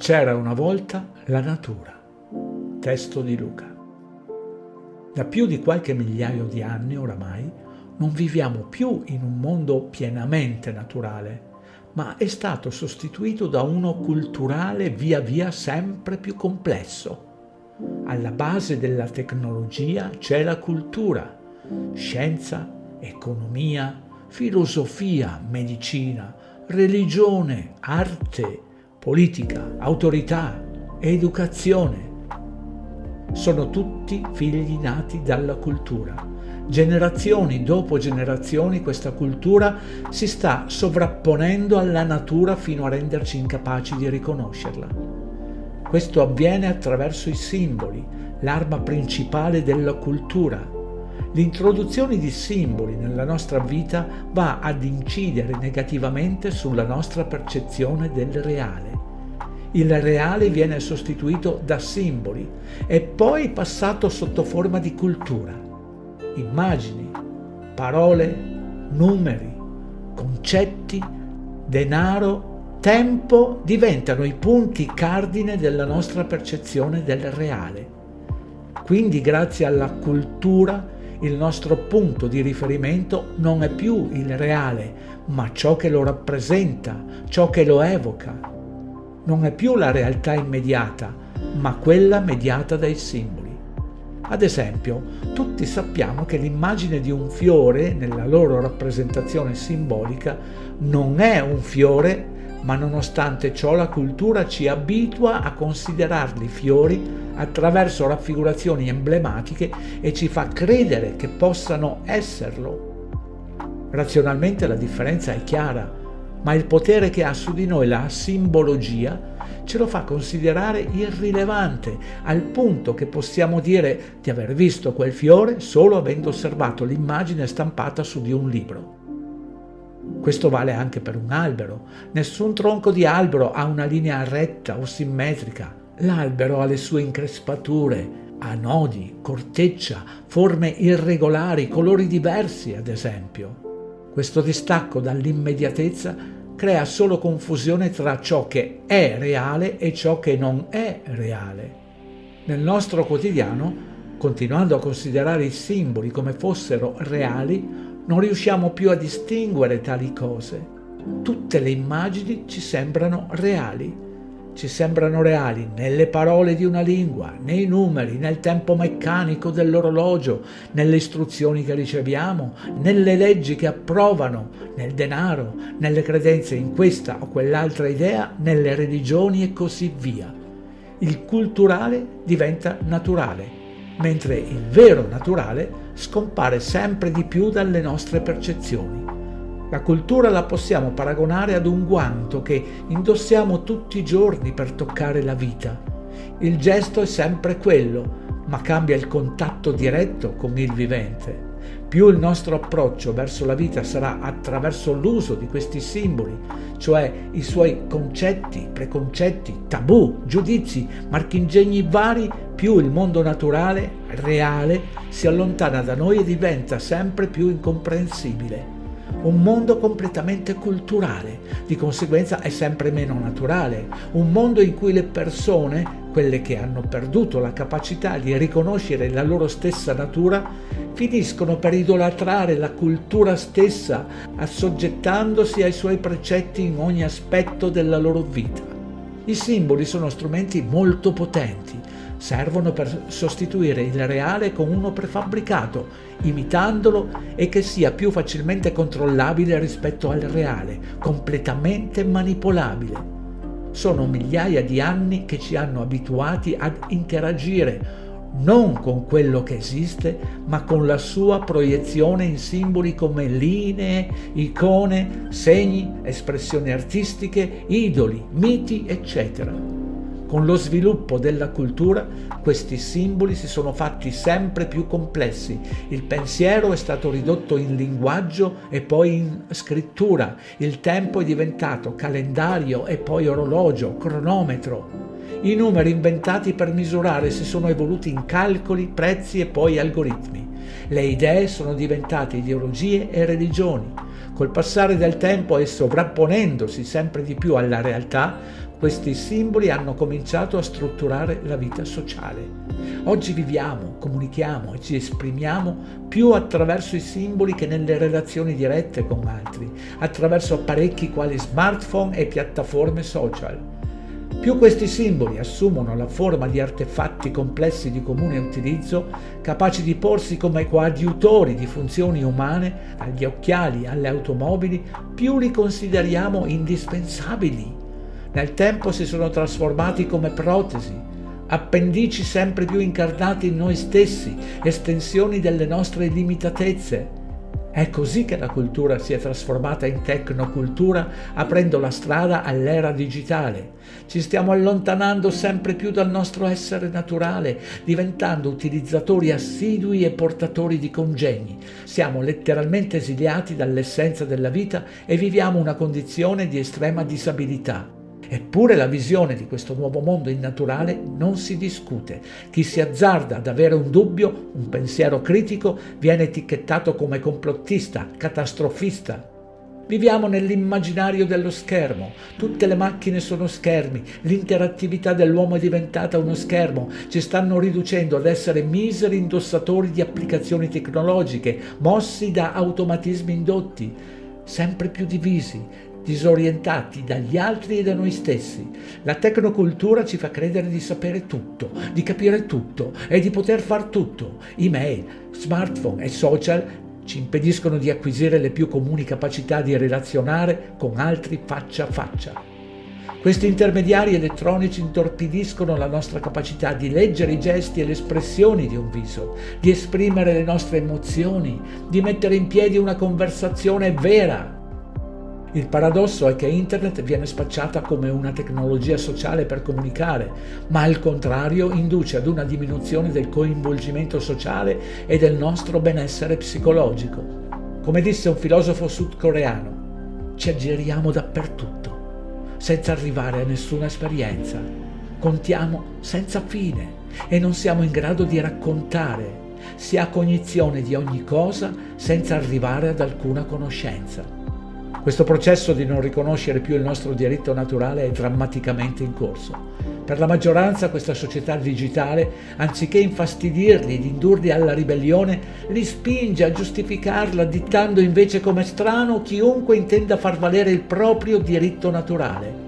C'era una volta la natura. Testo di Luca. Da più di qualche migliaio di anni oramai non viviamo più in un mondo pienamente naturale, ma è stato sostituito da uno culturale via via sempre più complesso. Alla base della tecnologia c'è la cultura, scienza, economia, filosofia, medicina, religione, arte, politica, autorità, educazione. Sono tutti figli nati dalla cultura. Generazioni dopo generazioni questa cultura si sta sovrapponendo alla natura fino a renderci incapaci di riconoscerla. Questo avviene attraverso i simboli, l'arma principale della cultura. L'introduzione di simboli nella nostra vita va ad incidere negativamente sulla nostra percezione del reale. Il reale viene sostituito da simboli e poi passato sotto forma di cultura. Immagini, parole, numeri, concetti, denaro, tempo diventano i punti cardine della nostra percezione del reale. Quindi, grazie alla cultura, il nostro punto di riferimento non è più il reale, ma ciò che lo rappresenta, ciò che lo evoca. Non è più la realtà immediata, ma quella mediata dai simboli. Ad esempio, tutti sappiamo che l'immagine di un fiore, nella loro rappresentazione simbolica, non è un fiore, ma nonostante ciò la cultura ci abitua a considerarli fiori attraverso raffigurazioni emblematiche e ci fa credere che possano esserlo. Razionalmente la differenza è chiara, ma il potere che ha su di noi la simbologia ce lo fa considerare irrilevante, al punto che possiamo dire di aver visto quel fiore solo avendo osservato l'immagine stampata su di un libro. Questo vale anche per un albero. Nessun tronco di albero ha una linea retta o simmetrica. L'albero ha le sue increspature, ha nodi, corteccia, forme irregolari, colori diversi, ad esempio. Questo distacco dall'immediatezza crea solo confusione tra ciò che è reale e ciò che non è reale. Nel nostro quotidiano, continuando a considerare i simboli come fossero reali, non riusciamo più a distinguere tali cose. Tutte le immagini ci sembrano reali. Ci sembrano reali nelle parole di una lingua, nei numeri, nel tempo meccanico dell'orologio, nelle istruzioni che riceviamo, nelle leggi che approvano, nel denaro, nelle credenze in questa o quell'altra idea, nelle religioni e così via. Il culturale diventa naturale, mentre il vero naturale scompare sempre di più dalle nostre percezioni. La cultura la possiamo paragonare ad un guanto che indossiamo tutti i giorni per toccare la vita. Il gesto è sempre quello, ma cambia il contatto diretto con il vivente. Più il nostro approccio verso la vita sarà attraverso l'uso di questi simboli, cioè i suoi concetti, preconcetti, tabù, giudizi, marchingegni vari, più il mondo naturale, reale, si allontana da noi e diventa sempre più incomprensibile. Un mondo completamente culturale, di conseguenza è sempre meno naturale, un mondo in cui le persone, quelle che hanno perduto la capacità di riconoscere la loro stessa natura, finiscono per idolatrare la cultura stessa, assoggettandosi ai suoi precetti in ogni aspetto della loro vita. I simboli sono strumenti molto potenti, servono per sostituire il reale con uno prefabbricato, imitandolo e che sia più facilmente controllabile rispetto al reale, completamente manipolabile. Sono migliaia di anni che ci hanno abituati ad interagire non con quello che esiste, ma con la sua proiezione in simboli come linee, icone, segni, espressioni artistiche, idoli, miti, eccetera. Con lo sviluppo della cultura, questi simboli si sono fatti sempre più complessi. Il pensiero è stato ridotto in linguaggio e poi in scrittura. Il tempo è diventato calendario e poi orologio, cronometro. I numeri inventati per misurare si sono evoluti in calcoli, prezzi e poi algoritmi. Le idee sono diventate ideologie e religioni. Col passare del tempo e sovrapponendosi sempre di più alla realtà, questi simboli hanno cominciato a strutturare la vita sociale. Oggi viviamo, comunichiamo e ci esprimiamo più attraverso i simboli che nelle relazioni dirette con altri, attraverso apparecchi quali smartphone e piattaforme social. Più questi simboli assumono la forma di artefatti complessi di comune utilizzo, capaci di porsi come coadiutori di funzioni umane, dagli occhiali alle automobili, più li consideriamo indispensabili. Nel tempo si sono trasformati come protesi, appendici sempre più incarnati in noi stessi, estensioni delle nostre limitatezze. È così che la cultura si è trasformata in tecnocultura, aprendo la strada all'era digitale. Ci stiamo allontanando sempre più dal nostro essere naturale, diventando utilizzatori assidui e portatori di congegni. Siamo letteralmente esiliati dall'essenza della vita e viviamo una condizione di estrema disabilità. Eppure la visione di questo nuovo mondo innaturale non si discute. Chi si azzarda ad avere un dubbio, un pensiero critico, viene etichettato come complottista, catastrofista. Viviamo nell'immaginario dello schermo, tutte le macchine sono schermi, l'interattività dell'uomo è diventata uno schermo, ci stanno riducendo ad essere miseri indossatori di applicazioni tecnologiche, mossi da automatismi indotti, sempre più divisi, disorientati dagli altri e da noi stessi. La tecnocultura ci fa credere di sapere tutto, di capire tutto e di poter far tutto. Email, smartphone e social ci impediscono di acquisire le più comuni capacità di relazionare con altri faccia a faccia. Questi intermediari elettronici intorpidiscono la nostra capacità di leggere i gesti e le espressioni di un viso, di esprimere le nostre emozioni, di mettere in piedi una conversazione vera. Il paradosso è che Internet viene spacciata come una tecnologia sociale per comunicare, ma al contrario induce ad una diminuzione del coinvolgimento sociale e del nostro benessere psicologico. Come disse un filosofo sudcoreano, ci aggiriamo dappertutto, senza arrivare a nessuna esperienza. Contiamo senza fine e non siamo in grado di raccontare. Si ha cognizione di ogni cosa senza arrivare ad alcuna conoscenza. Questo processo di non riconoscere più il nostro diritto naturale è drammaticamente in corso. Per la maggioranza questa società digitale, anziché infastidirli ed indurli alla ribellione, li spinge a giustificarla, dittando invece come strano chiunque intenda far valere il proprio diritto naturale.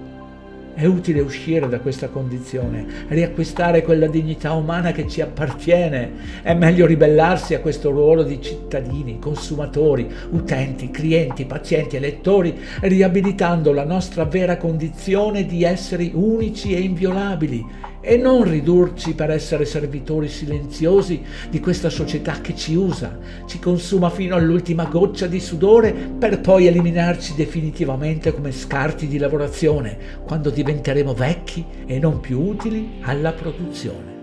È utile uscire da questa condizione, riacquistare quella dignità umana che ci appartiene. È meglio ribellarsi a questo ruolo di cittadini, consumatori, utenti, clienti, pazienti e lettori, riabilitando la nostra vera condizione di esseri unici e inviolabili, e non ridurci per essere servitori silenziosi di questa società che ci usa, ci consuma fino all'ultima goccia di sudore per poi eliminarci definitivamente come scarti di lavorazione, quando diventeremo vecchi e non più utili alla produzione.